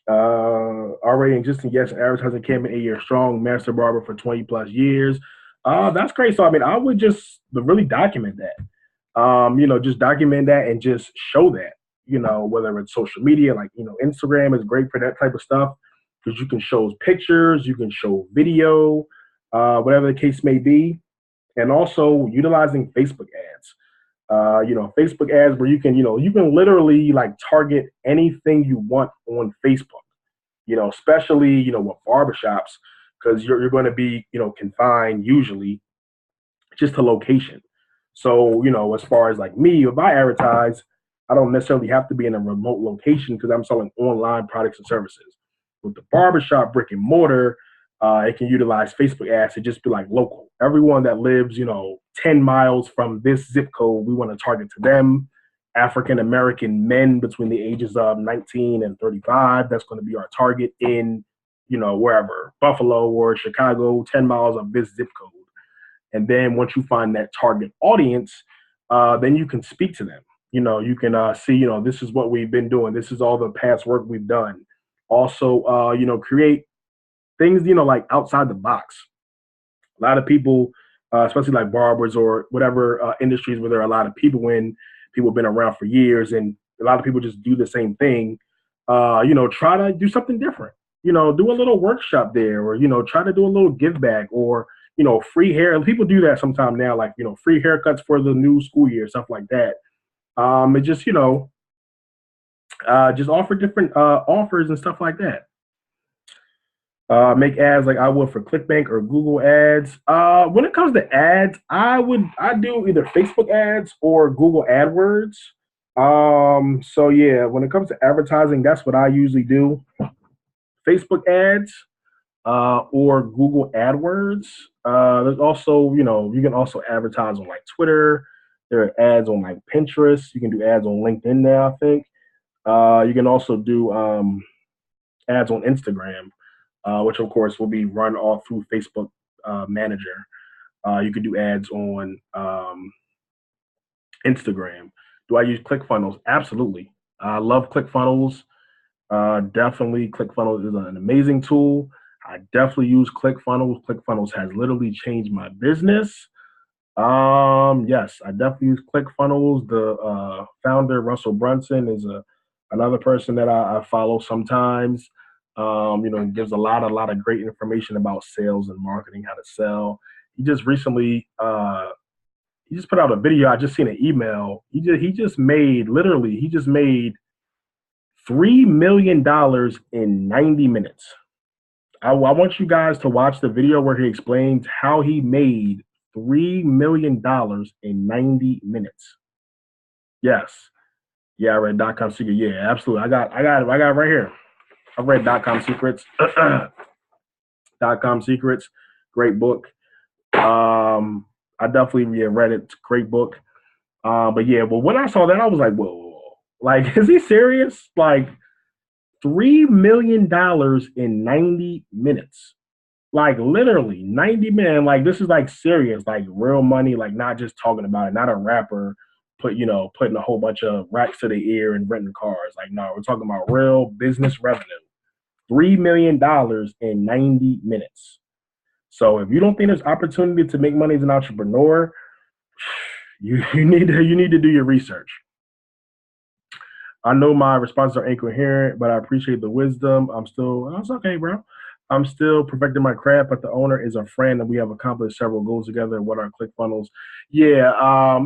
Already existing, yes, advertising campaign 8 years strong, master barber for 20 plus years. That's great. So, I would just really document that. Just document that and just show that, whether it's social media, like, Instagram is great for that type of stuff, because you can show pictures, you can show video, whatever the case may be. And also utilizing Facebook ads. Facebook ads where you can literally like target anything you want on Facebook, especially, with barbershops, because you're going to be, confined usually just to location. So, as far as like me, if I advertise, I don't necessarily have to be in a remote location, because I'm selling online products and services. With the barbershop brick and mortar, it can utilize Facebook ads to just be like local. Everyone that lives, 10 miles from this zip code, we want to target to them. African American men between the ages of 19 and 35, that's going to be our target in, wherever, Buffalo or Chicago, 10 miles of this zip code. And then once you find that target audience, then you can speak to them. You can see, this is what we've been doing. This is all the past work we've done. Also, create things, like outside the box. A lot of people, especially like barbers or whatever industries where there are a lot of people people have been around for years, and a lot of people just do the same thing. Try to do something different. Do a little workshop there, or, try to do a little give back, or, free hair. People do that sometime now, like, free haircuts for the new school year, stuff like that. And just, just offer different offers and stuff like that. Make ads like I would for ClickBank or Google Ads. When it comes to ads, I do either Facebook ads or Google AdWords. So yeah, when it comes to advertising, that's what I usually do. Facebook ads, or Google AdWords. There's also, you can also advertise on like Twitter. There are ads on like Pinterest. You can do ads on LinkedIn now, I think. You can also do ads on Instagram, which of course will be run all through Facebook Manager. You could do ads on Instagram. Do I use ClickFunnels? Absolutely. I love ClickFunnels. Definitely, ClickFunnels is an amazing tool. I definitely use ClickFunnels. ClickFunnels has literally changed my business. Yes, I definitely use ClickFunnels. The founder, Russell Brunson, is another person that I follow sometimes. Gives a lot of great information about sales and marketing, how to sell. He just recently he just put out a video. I just seen an email. He just made $3 million in 90 minutes. I want you guys to watch the video where he explains how he made $3 million in 90 minutes. Yes. Yeah, I read .com Secret. Yeah, absolutely. I got it right here. I read .com Secrets. .com Secrets. Great book. I definitely read it. Great book. But when I saw that, I was like, whoa. Like, is he serious? Like $3 million in 90 minutes. Like literally 90 minutes. Like this is like serious, like real money, like not just talking about it, not a rapper putting a whole bunch of racks to the ear and renting cars. Like, no, we're talking about real business revenue. $3 million in 90 minutes. So if you don't think there's opportunity to make money as an entrepreneur, you need to do your research. I know my responses are incoherent, but I appreciate the wisdom. It's okay, bro. I'm still perfecting my craft, but the owner is a friend, and we have accomplished several goals together. What are ClickFunnels? Yeah,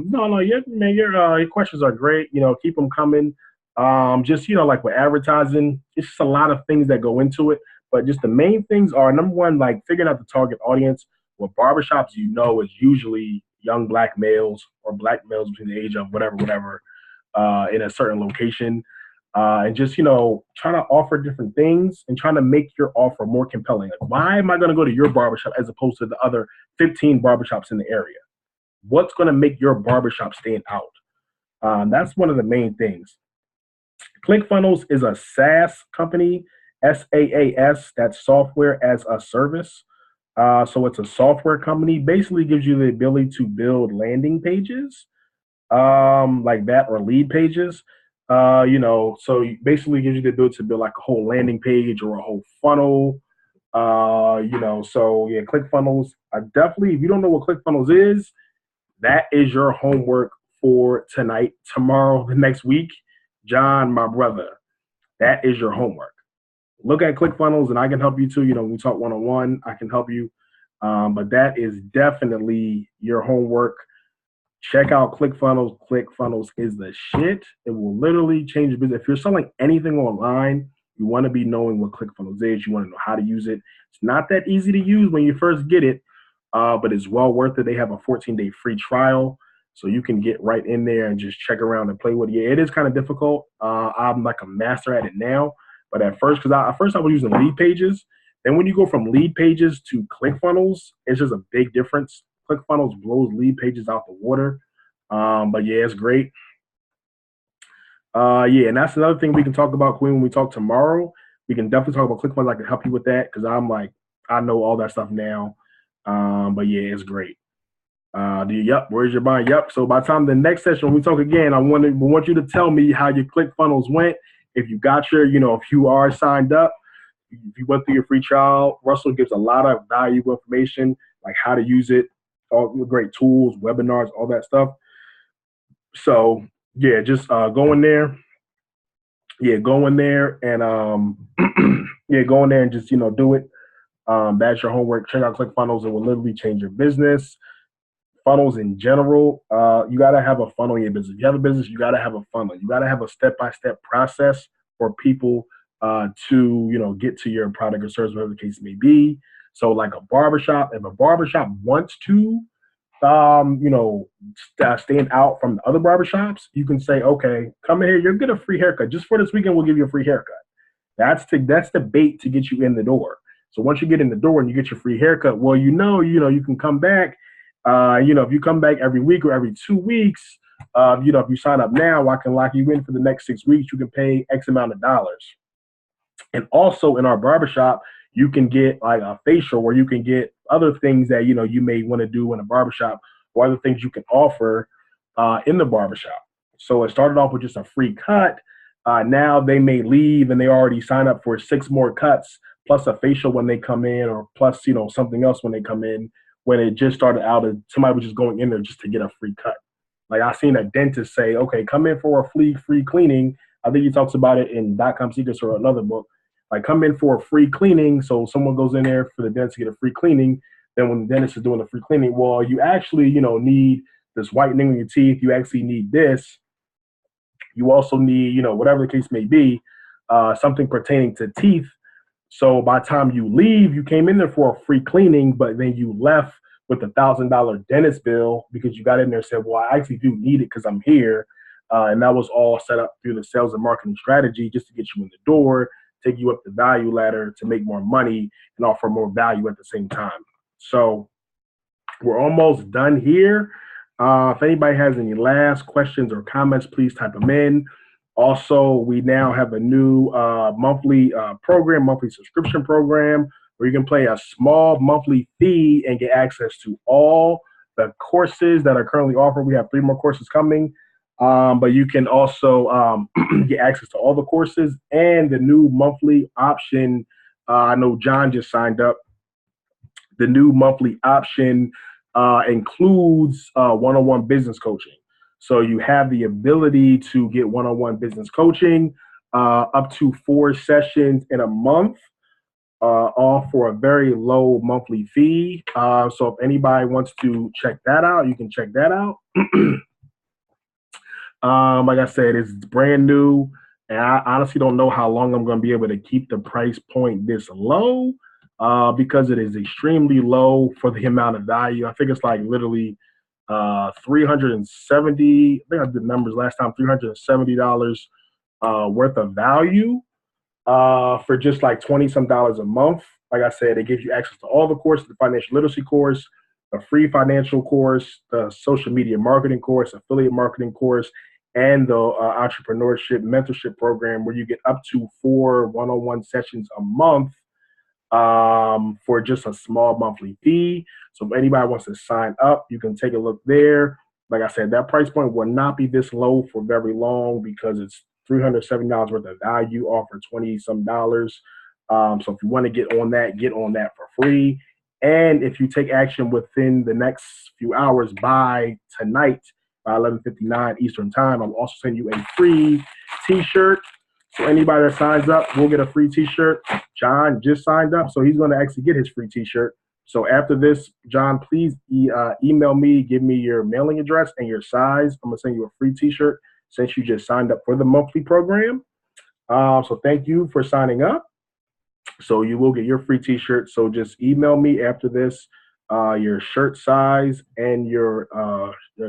no, yeah, man, your questions are great. Keep them coming. Just like with advertising, it's just a lot of things that go into it. But just the main things are number one, like figuring out the target audience. With barbershops, is usually young black males or black males between the age of whatever, in a certain location, and just trying to offer different things and trying to make your offer more compelling. Like, why am I going to go to your barbershop as opposed to the other 15 barbershops in the area? What's going to make your barbershop stand out? That's one of the main things. ClickFunnels is a SaaS company, SaaS. That's software as a service. So it's a software company. Basically, gives you the ability to build landing pages like that, or lead pages. So basically gives you the ability to build like a whole landing page or a whole funnel. So yeah, ClickFunnels. I definitely, if you don't know what ClickFunnels is, that is your homework for tonight, tomorrow, the next week. John, my brother, that is your homework. Look at ClickFunnels, and I can help you too. We talk one on one. I can help you, but that is definitely your homework. Check out ClickFunnels. ClickFunnels is the shit. It will literally change your business. If you're selling anything online, you want to be knowing what ClickFunnels is. You want to know how to use it. It's not that easy to use when you first get it, but it's well worth it. They have a 14-day free trial, so you can get right in there and just check around and play with it. Yeah, it is kind of difficult. I'm like a master at it now, but at first, because at first I was using lead pages. Then when you go from lead pages to ClickFunnels, it's just a big difference. ClickFunnels blows lead pages out the water. But yeah, it's great. Yeah, and that's another thing we can talk about, Queen, when we talk tomorrow. We can definitely talk about ClickFunnels. I can help you with that because I know all that stuff now. But yeah, it's great. Yep, where's your buying? Yep. So by the time the next session when we talk again, we want you to tell me how your ClickFunnels went. If you got if you are signed up, if you went through your free trial. Russell gives a lot of valuable information, like how to use it, all the great tools, webinars, all that stuff. So yeah, just go in there. Yeah, go in there and yeah, go in there and just do it. That's your homework. Check out ClickFunnels. It will literally change your business. Funnels in general, you got to have a funnel in your business. If you have a business, you got to have a funnel. You got to have a step-by-step process for people to get to your product or service, whatever the case may be. So like a barbershop, if a barbershop wants to stand out from the other barbershops, you can say, okay, come in here, you'll get a free haircut. Just for this weekend, we'll give you a free haircut. That's the bait to get you in the door. So once you get in the door and you get your free haircut, well, you can come back. If you come back every week or every 2 weeks, if you sign up now, I can lock you in for the next 6 weeks. You can pay X amount of dollars. And also in our barbershop, you can get like a facial where you can get other things that, you may want to do in a barbershop or other things you can offer in the barbershop. So it started off with just a free cut. Now they may leave and they already sign up for 6 more cuts plus a facial when they come in, or plus, something else when they come in. when it just started out as somebody was just going in there just to get a free cut. Like I seen a dentist say, okay, come in for a free cleaning. I think he talks about it in .com Secrets or another book. Like come in for a free cleaning. So someone goes in there for the dentist to get a free cleaning. Then when the dentist is doing the free cleaning, well, you actually, need this whitening on your teeth. You actually need this. You also need, whatever the case may be, something pertaining to teeth. So by the time you leave, you came in there for a free cleaning, but then you left with $1,000 dentist bill because you got in there and said, well, I actually do need it because I'm here. And that was all set up through the sales and marketing strategy just to get you in the door, take you up the value ladder to make more money and offer more value at the same time. So we're almost done here. If anybody has any last questions or comments, please type them in. Also, we now have a new monthly subscription program where you can pay a small monthly fee and get access to all the courses that are currently offered. We have 3 more courses coming, but you can also get access to all the courses and the new monthly option. I know John just signed up. The new monthly option includes one-on-one business coaching. So you have the ability to get one-on-one business coaching up to 4 sessions in a month, all for a very low monthly fee. So if anybody wants to check that out, you can check that out. Like I said, it's brand new, and I honestly don't know how long I'm going to be able to keep the price point this low because it is extremely low for the amount of value. I think it's like literally 370. I think I did numbers last time. $370 worth of value for just like 20 some dollars a month. Like I said, it gives you access to all the courses: the financial literacy course, the free financial course, the social media marketing course, affiliate marketing course, and the entrepreneurship mentorship program, where you get up to 4 one-on-one sessions a month for just a small monthly fee. So if anybody wants to sign up, you can take a look there. Like I said, that price point will not be this low for very long because it's $370 worth of value off for 20 some dollars. So if you want to get on that for free. And if you take action within the next few hours by tonight, by 11:59 Eastern time, I'm also sending you a free t-shirt. So anybody that signs up will get a free t-shirt. John just signed up, so he's going to actually get his free t-shirt. So after this, John, please email me, give me your mailing address and your size. I'm going to send you a free t-shirt since you just signed up for the monthly program. So thank you for signing up. So you will get your free t-shirt. So just email me after this, your shirt size and your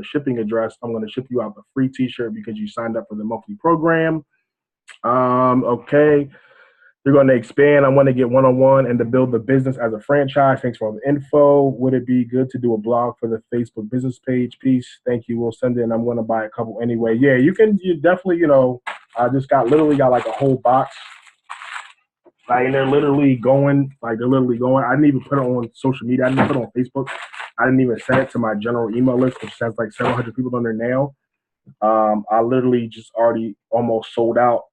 shipping address. I'm going to ship you out the free t-shirt because you signed up for the monthly program. Okay. You're going to expand. I want to get one-on-one and to build the business as a franchise. Thanks for all the info. Would it be good to do a blog for the Facebook business page? Peace. Thank you. We'll send it, and I'm going to buy a couple anyway. Yeah, you can. You definitely, I just literally got like a whole box. Like, and they're literally going. I didn't even put it on social media. I didn't put it on Facebook. I didn't even send it to my general email list, which has like 700 people on there now. I literally just already almost sold out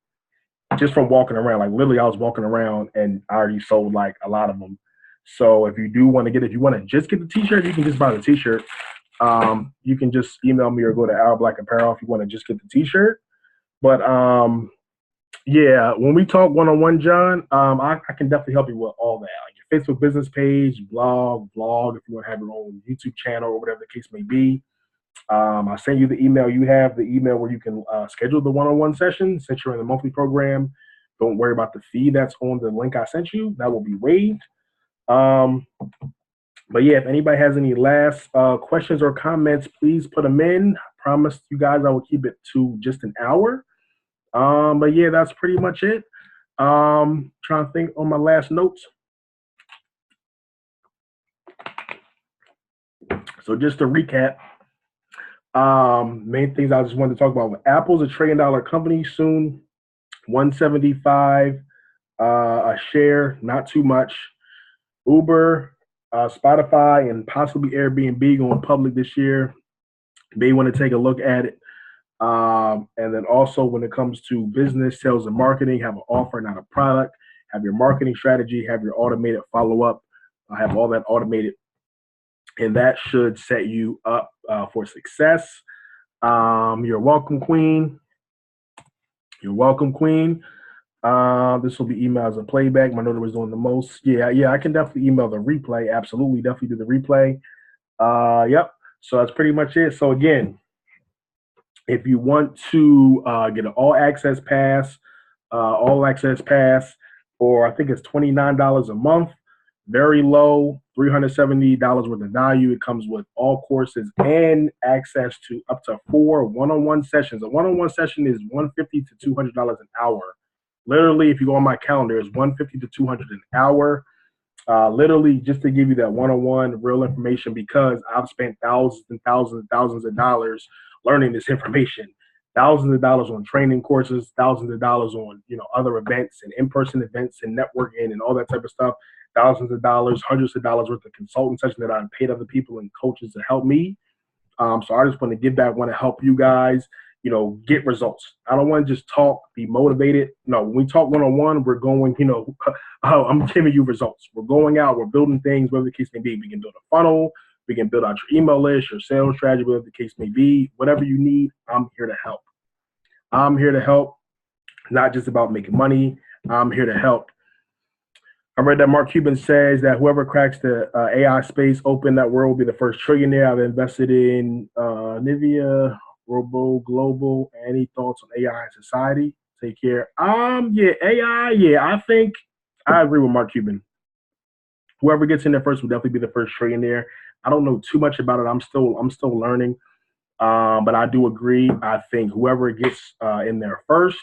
just from walking around. Like literally I was walking around and I already sold like a lot of them. So if you want to just get the t-shirt, you can just buy the t-shirt. You can just email me or go to Al Black Apparel if you want to just get the t-shirt. But yeah, when we talk one-on-one, John, I can definitely help you with all that. Like your Facebook business page, blog, if you want to have your own YouTube channel or whatever the case may be. I'll send you the email. You have the email where you can schedule the one-on-one session. Since you're in the monthly program, don't worry about the fee that's on the link I sent you. That will be waived. But yeah, if anybody has any last questions or comments, please put them in. I promise you guys I will keep it to just an hour. But yeah, that's pretty much it. Trying to think on my last notes. So just to recap, main things I just wanted to talk about. Apple's $1 trillion company soon, 175 a share, not too much. Uber, Spotify, and possibly Airbnb going public this year. May want to take a look at it. And then also when it comes to business, sales, and marketing, have an offer, not a product. Have your marketing strategy, have your automated follow-up. I have all that automated and that should set you up for success. You're welcome, Queen. You're welcome, Queen. This will be emailed as a playback. My notary was doing the most. Yeah, I can definitely email the replay. Absolutely, definitely do the replay. Yep. So that's pretty much it. So again, if you want to get an all access pass, or I think it's $29 a month, very low, $370 worth of value. It comes with all courses and access to up to 4 one-on-one sessions. A one-on-one session is $150 to $200 an hour. Literally, if you go on my calendar, it's $150 to $200 an hour. Literally, just to give you that one-on-one real information, because I've spent thousands and thousands and thousands of dollars learning this information. Thousands of dollars on training courses, thousands of dollars on other events and in-person events and networking and all that type of stuff. Thousands of dollars, hundreds of dollars worth of consulting sessions that I've paid other people and coaches to help me. So I just want to give back, want to help you guys, get results. I don't want to just talk, be motivated. No, when we talk one-on-one, we're going, I'm giving you results. We're going out, we're building things, whatever the case may be. We can build a funnel, we can build out your email list, your sales strategy, whatever the case may be. Whatever you need, I'm here to help. I'm here to help, not just about making money. I'm here to help. I read that Mark Cuban says that whoever cracks the AI space open, that world will be the first trillionaire. I've invested in Nivea, Robo Global. Any thoughts on AI in society? Take care. Yeah, AI. Yeah, I think I agree with Mark Cuban. Whoever gets in there first will definitely be the first trillionaire. I don't know too much about it. I'm still learning. But I do agree. I think whoever gets in there first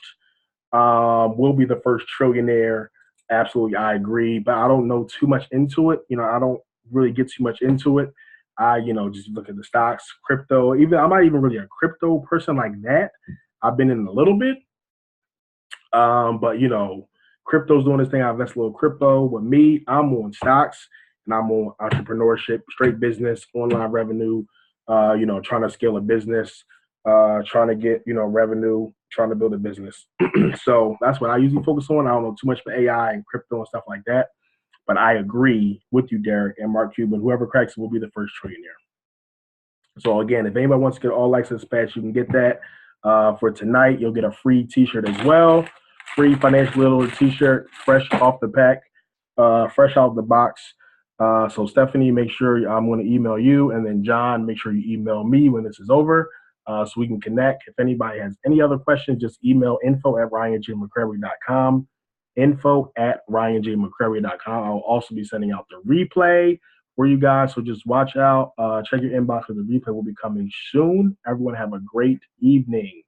will be the first trillionaire. Absolutely, I agree. But I don't know too much into it. I don't really get too much into it. I, just look at the stocks, crypto. Even I'm not even really a crypto person like that. I've been in a little bit, but crypto's doing this thing. I invest a little crypto. With me, I'm on stocks and I'm on entrepreneurship, straight business, online revenue. Trying to scale a business, trying to get revenue, trying to build a business. So that's what I usually focus on. I don't know too much about AI and crypto and stuff like that, but I agree with you, Derek and Mark Cuban. Whoever cracks it will be the first trillionaire. So again, if anybody wants to get all access patch, you can get that for tonight. You'll get a free T-shirt as well, free financial little T-shirt, fresh off the pack, fresh out the box. So Stephanie, make sure I'm going to email you, and then John, make sure you email me when this is over, so we can connect. If anybody has any other questions, just email info@ryanjmccrary.com, info@ryanjmccrary.com. I'll also be sending out the replay for you guys, so just watch out. Check your inbox for the replay will be coming soon. Everyone have a great evening.